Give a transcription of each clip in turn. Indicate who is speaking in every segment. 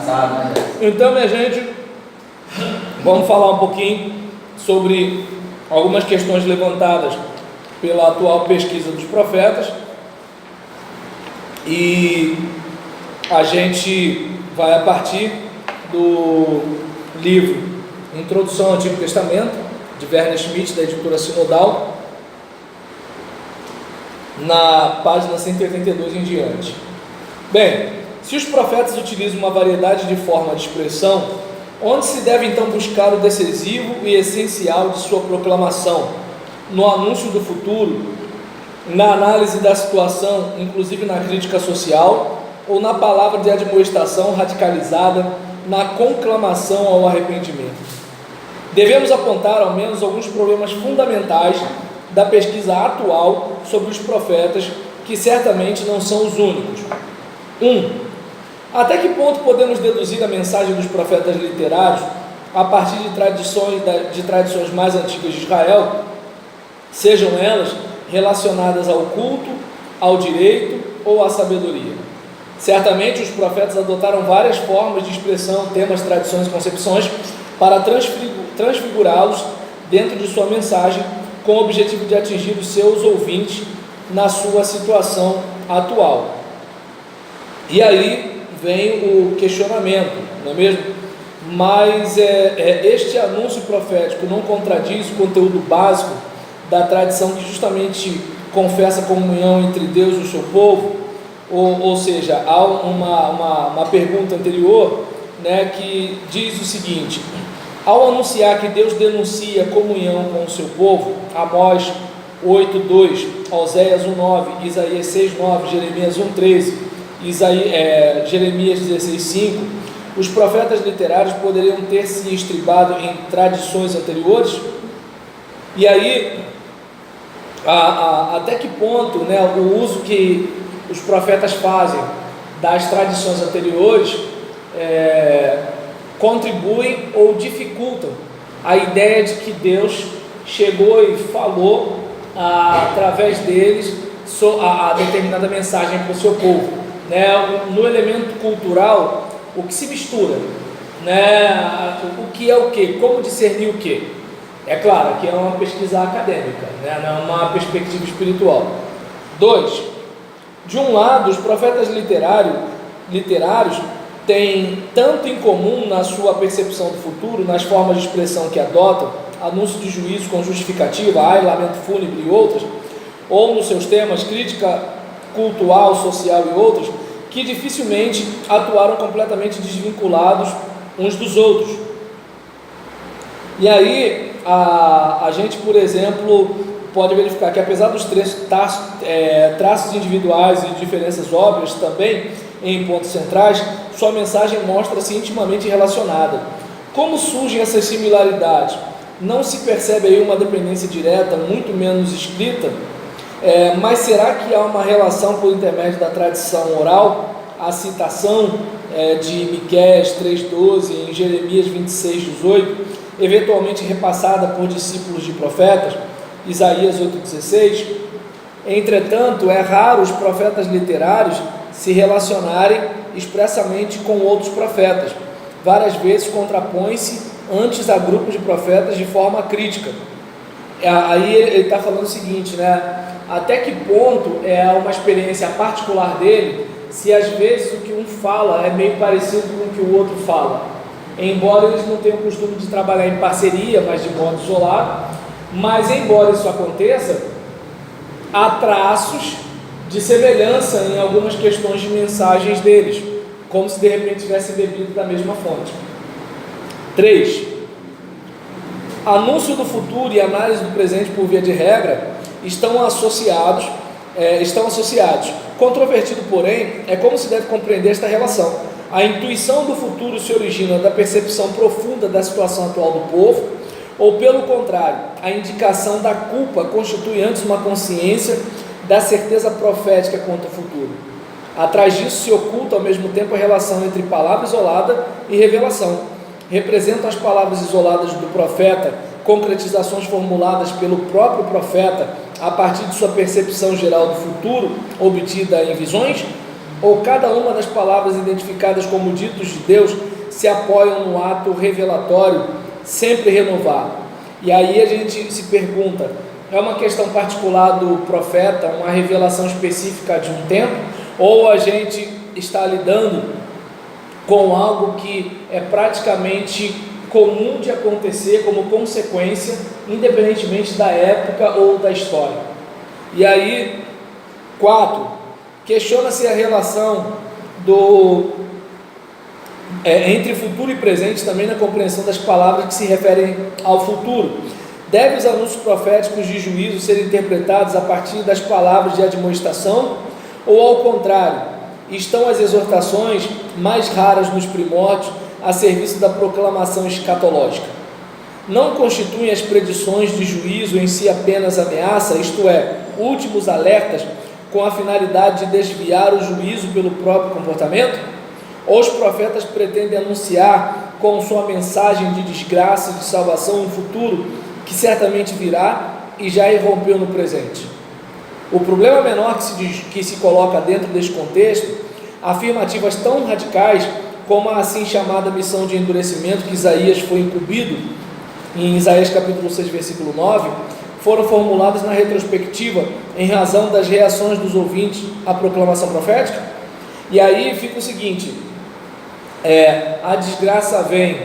Speaker 1: cansado, né?
Speaker 2: Então, minha gente, vamos falar um pouquinho sobre algumas questões levantadas pela atual pesquisa dos profetas, e a gente vai a partir do livro Introdução ao Antigo Testamento, de Werner Schmidt, da editora Sinodal, na página 182 em diante. Bem, se os profetas utilizam uma variedade de formas de expressão, onde se deve então buscar o decisivo e essencial de sua proclamação? No anúncio do futuro, na análise da situação, inclusive na crítica social, ou na palavra de admoestação radicalizada, na conclamação ao arrependimento? Devemos apontar ao menos alguns problemas fundamentais da pesquisa atual sobre os profetas, que certamente não são os únicos. 1. Até que ponto podemos deduzir a mensagem dos profetas literários a partir de tradições mais antigas de Israel, sejam elas relacionadas ao culto, ao direito ou à sabedoria? Certamente os profetas adotaram várias formas de expressão, temas, tradições e concepções para transfigurá-los dentro de sua mensagem, com o objetivo de atingir os seus ouvintes na sua situação atual. E aí vem o questionamento, não é mesmo? Mas este anúncio profético não contradiz o conteúdo básico da tradição que justamente confessa a comunhão entre Deus e o seu povo? Ou seja, há uma pergunta anterior, né, que diz o seguinte: ao anunciar que Deus denuncia comunhão com o seu povo, Amós 8:2, Oséias 1:9, Isaías 6:9, Jeremias 1:13, Jeremias 16:5, os profetas literários poderiam ter se estribado em tradições anteriores? E aí, até que ponto, né, o uso que os profetas fazem das tradições anteriores contribuem ou dificultam a ideia de que Deus chegou e falou através deles a determinada mensagem para o seu povo, né? No elemento cultural, o que se mistura, né? O que é o que? Como discernir o que? É claro que é uma pesquisa acadêmica, né? Não é uma perspectiva espiritual. 2. De um lado, os profetas literários têm tanto em comum na sua percepção do futuro, nas formas de expressão que adotam, anúncio de juízo com justificativa, lamento fúnebre e outras, ou nos seus temas, crítica cultural, social e outros, que dificilmente atuaram completamente desvinculados uns dos outros. E aí, a gente, por exemplo, pode verificar que, apesar dos traços individuais e diferenças óbvias também em pontos centrais, sua mensagem mostra-se intimamente relacionada. Como surgem essas similaridades? Não se percebe aí uma dependência direta, muito menos escrita, mas será que há uma relação por intermédio da tradição oral? A citação de Miqueias 3:12 em Jeremias 26:18, eventualmente repassada por discípulos de profetas, Isaías 8:16. Entretanto, é raro os profetas literários se relacionarem expressamente com outros profetas. Várias vezes contrapõe-se antes a grupos de profetas de forma crítica. Aí ele está falando o seguinte, né? Até que ponto é uma experiência particular dele, se às vezes o que um fala é meio parecido com o que o outro fala, embora eles não tenham o costume de trabalhar em parceria, mas de modo isolado. Mas embora isso aconteça, há traços de semelhança em algumas questões de mensagens deles, como se de repente tivessem bebido da mesma fonte. 3. Anúncio do futuro e análise do presente por via de regra estão associados. Controvertido, porém, é como se deve compreender esta relação. A intuição do futuro se origina da percepção profunda da situação atual do povo, ou pelo contrário, a indicação da culpa constitui antes uma consciência da certeza profética quanto ao futuro. Atrás disso se oculta ao mesmo tempo a relação entre palavra isolada e revelação. Representam as palavras isoladas do profeta concretizações formuladas pelo próprio profeta a partir de sua percepção geral do futuro, obtida em visões? ou cada uma das palavras identificadas como ditos de Deus se apoiam no ato revelatório sempre renovado? E aí a gente se pergunta, é uma questão particular do profeta, uma revelação específica de um tempo, ou a gente está lidando com algo que é praticamente comum de acontecer como consequência, independentemente da época ou da história? E aí, 4, questiona-se a relação entre futuro e presente também na compreensão das palavras que se referem ao futuro. Devem os anúncios proféticos de juízo ser interpretados a partir das palavras de admoestação, ou ao contrário, estão as exortações mais raras nos primórdios a serviço da proclamação escatológica? Não constituem as predições de juízo em si apenas ameaça, isto é, últimos alertas com a finalidade de desviar o juízo pelo próprio comportamento? Ou os profetas pretendem anunciar com sua mensagem de desgraça e de salvação um futuro que certamente virá e já irrompeu no presente? O problema menor que se coloca dentro deste contexto, afirmativas tão radicais como a assim chamada missão de endurecimento que Isaías foi incumbido, em Isaías capítulo 6, versículo 9, foram formuladas na retrospectiva em razão das reações dos ouvintes à proclamação profética. E aí fica o seguinte, a desgraça vem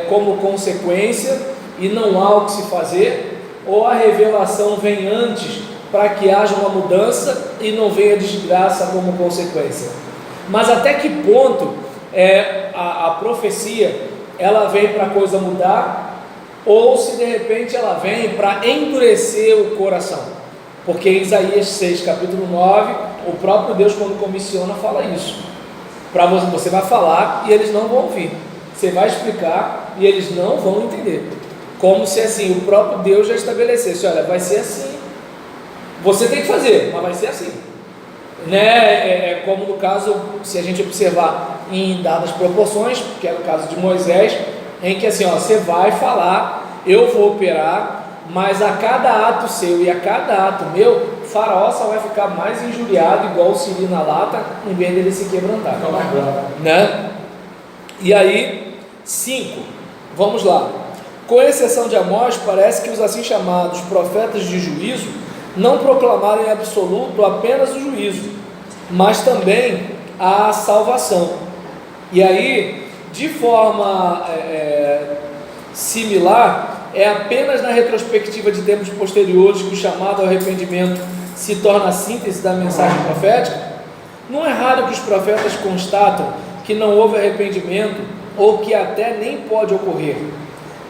Speaker 2: como consequência e não há o que se fazer, ou a revelação vem antes para que haja uma mudança e não venha a desgraça como consequência? Mas até que ponto a profecia ela vem para a coisa mudar, ou se de repente ela vem para endurecer o coração? Porque em Isaías 6, capítulo 9, o próprio Deus, quando comissiona, fala isso. Para você vai falar e eles não vão ouvir. Você vai explicar e eles não vão entender. Como se assim, o próprio Deus já estabelecesse, olha, vai ser assim. Você tem que fazer, mas vai ser assim. Né? Como no caso, se a gente observar em dadas proporções, que é o caso de Moisés, em que assim, você vai falar, eu vou operar, mas a cada ato seu e a cada ato meu, o faraó só vai ficar mais injuriado, igual o siri na lata, em vez dele se quebrantar. Né? E aí, 5, vamos lá. Com exceção de Amós, parece que os assim chamados profetas de juízo não proclamaram em absoluto apenas o juízo, mas também a salvação. E aí, de forma similar, é apenas na retrospectiva de tempos posteriores que o chamado ao arrependimento se torna a síntese da mensagem profética. Não é raro que os profetas constatam que não houve arrependimento, ou que até nem pode ocorrer.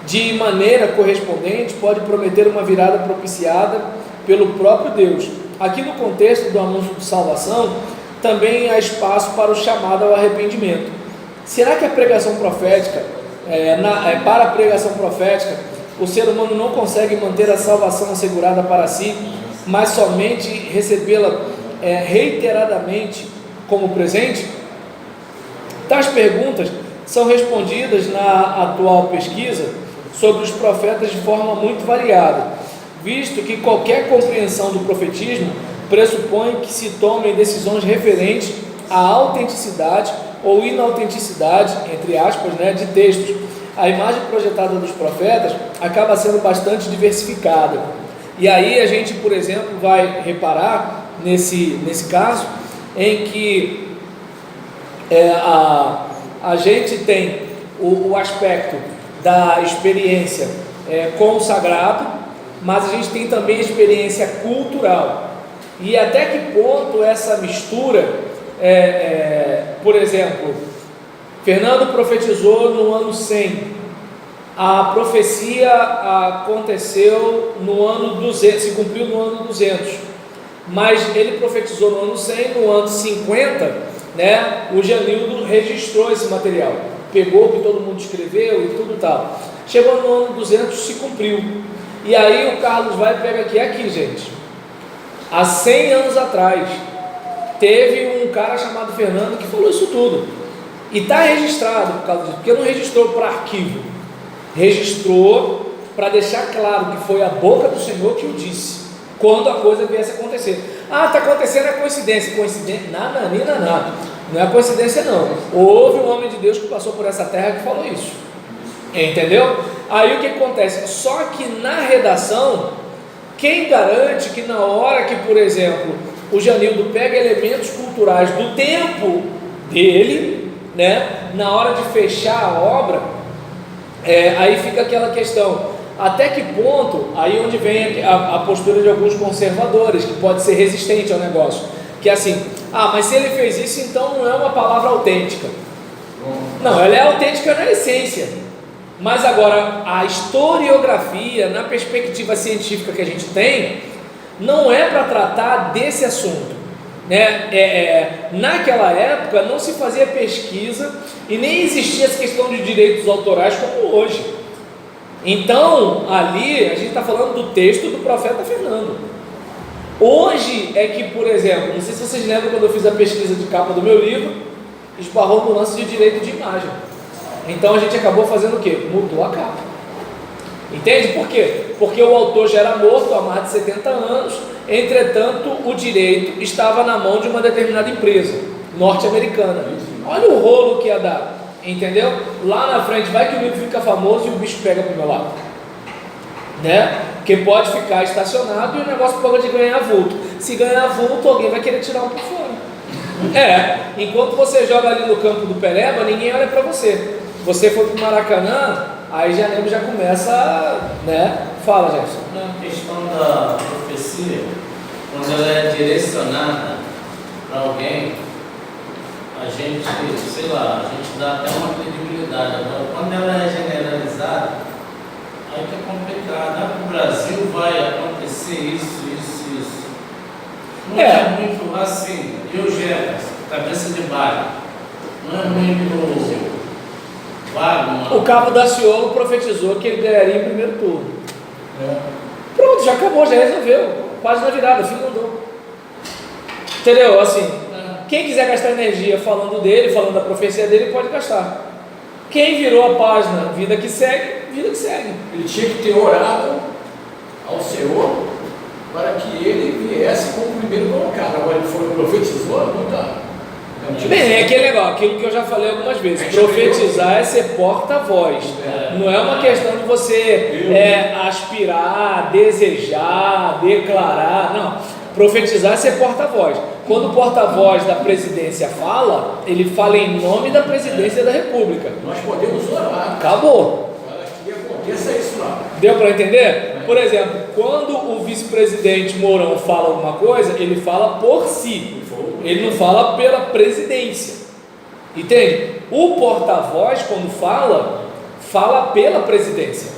Speaker 2: De maneira correspondente, pode prometer uma virada propiciada pelo próprio Deus. Aqui no contexto do anúncio de salvação, também há espaço para o chamado ao arrependimento. Será que a pregação profética, para a pregação profética, o ser humano não consegue manter a salvação assegurada para si, mas somente recebê-la reiteradamente como presente? Tais perguntas são respondidas na atual pesquisa sobre os profetas de forma muito variada, visto que qualquer compreensão do profetismo pressupõe que se tomem decisões referentes à autenticidade ou inautenticidade, entre aspas, de textos. A imagem projetada dos profetas acaba sendo bastante diversificada. E aí a gente, por exemplo, vai reparar nesse caso em que a gente tem o aspecto da experiência com o sagrado, mas a gente tem também a experiência cultural. E até que ponto essa mistura, por exemplo, Fernando profetizou no ano 100, a profecia aconteceu no ano 200, se cumpriu no ano 200, mas ele profetizou no ano 100, no ano 50, o Janildo registrou esse material, pegou o que todo mundo escreveu e tudo tal. Chegou no ano 200, se cumpriu. E aí o Carlos vai e pega aqui, gente. Há 100 anos atrás, teve um cara chamado Fernando que falou isso tudo. E está registrado por causa disso, porque não registrou para arquivo, registrou para deixar claro que foi a boca do Senhor que o disse, quando a coisa viesse a acontecer. Ah, está acontecendo, é coincidência. Coincidência? Nada, Nina, nada. Não é coincidência, não. Houve um homem de Deus que passou por essa terra que falou isso. Entendeu? Aí o que acontece? Só que na redação, quem garante que na hora que, por exemplo, o Janildo pega elementos culturais do tempo dele, né, na hora de fechar a obra, aí fica aquela questão, até que ponto, aí onde vem a postura de alguns conservadores, que pode ser resistente ao negócio, que é assim, mas se ele fez isso, então não é uma palavra autêntica. Não, ela é autêntica na essência, mas agora a historiografia, na perspectiva científica que a gente tem, não é para tratar desse assunto, né? Naquela época não se fazia pesquisa e nem existia essa questão de direitos autorais como hoje. Então ali a gente está falando do texto do profeta Fernando. Hoje é que, por exemplo, não sei se vocês lembram quando eu fiz a pesquisa de capa do meu livro, esbarrou no lance de direito de imagem. Então a gente acabou fazendo o quê? Mudou a capa. Entende por quê? Porque o autor já era morto há mais de 70 anos, entretanto o direito estava na mão de uma determinada empresa norte-americana. Olha o rolo que ia dar, entendeu? Lá na frente vai que o livro fica famoso e o bicho pega pro meu lado, né? Porque pode ficar estacionado e o negócio pode ganhar vulto. Se ganhar vulto, alguém vai querer tirar um por fora. Enquanto você joga ali no campo do Pereba, ninguém olha para você. Você foi pro Maracanã, aí janeiro já começa, né? Fala, Jefferson.
Speaker 1: Na questão da profecia, quando ela é direcionada para alguém, a gente, sei lá, a gente dá até uma credibilidade. Agora, quando ela é generalizada, aí que é complicado. No Brasil vai acontecer isso. Não é muito assim. E o Jefferson, cabeça de baile, não é muito vago.
Speaker 2: O Cabo Daciolo profetizou que ele ganharia em primeiro turno. Pronto, já acabou, já resolveu. Quase na virada, fim mandou. Entendeu? Assim, quem quiser gastar energia falando dele, falando da profecia dele, pode gastar. Quem virou a página vida que segue, vida que segue.
Speaker 3: Ele tinha que ter orado ao Senhor para que ele viesse como primeiro colocado. Agora ele foi profetizou, não está.
Speaker 2: Bem, é aquele negócio, aquilo que eu já falei algumas vezes, profetizar é ser porta-voz, não é uma questão de você aspirar, desejar, declarar, não, profetizar é ser porta-voz. Quando o porta-voz da presidência fala, ele fala em nome da presidência da república.
Speaker 3: Nós podemos orar.
Speaker 2: Acabou.
Speaker 3: Para que aconteça isso lá.
Speaker 2: Deu para entender? Por exemplo, quando o vice-presidente Mourão fala alguma coisa, ele fala por si. Ele não fala pela presidência, entende? O porta-voz, quando fala pela presidência.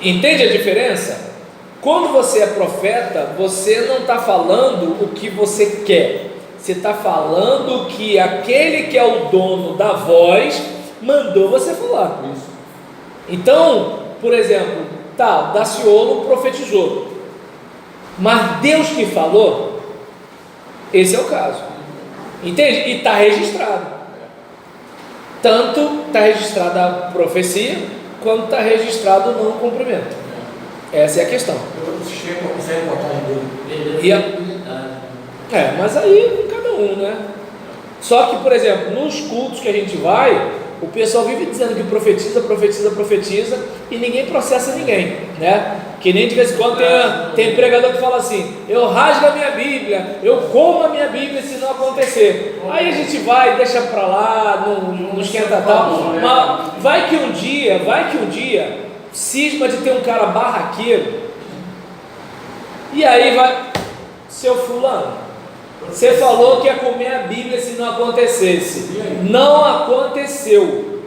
Speaker 2: Entende a diferença? Quando você é profeta, você não está falando o que você quer, você está falando que aquele que é o dono da voz mandou você falar. Então, por exemplo, Daciolo profetizou, mas Deus que falou. Esse é o caso, entende? E está registrado, tanto está registrada a profecia, quanto está registrado o não cumprimento. Essa é a questão. Mas aí cada um, né? Só que, por exemplo, nos cultos que a gente vai, o pessoal vive dizendo que profetiza e ninguém processa ninguém, né? Que nem de vez em quando tem pregador que fala assim: eu rasgo a minha Bíblia, eu como a minha Bíblia se não acontecer. Aí a gente vai, deixa pra lá, não esquenta tal. Mas vai que um dia cisma de ter um cara barraqueiro, e aí vai, seu fulano, você falou que ia comer a Bíblia se não acontecesse, não aconteceu,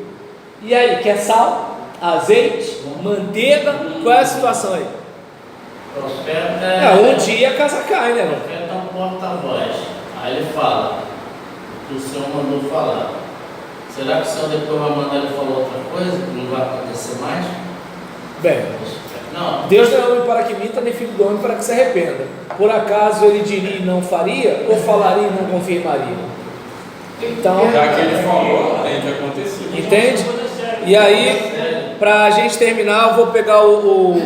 Speaker 2: e aí, quer sal, azeite, manteiga, qual é a situação aí? Um dia a casa cai, né?
Speaker 1: O profeta é um porta-voz, aí ele fala, o Senhor mandou falar. Será que o Senhor depois vai mandar ele falar outra coisa, que não vai acontecer mais?
Speaker 2: Bem,
Speaker 1: não.
Speaker 2: Deus não é homem para que minta, nem filho do homem para que se arrependa. Por acaso ele diria e não faria, ou falaria e não confirmaria? Então,
Speaker 4: já que ele falou, tem que acontecer.
Speaker 2: Entende? E aí, para a gente terminar, eu vou pegar o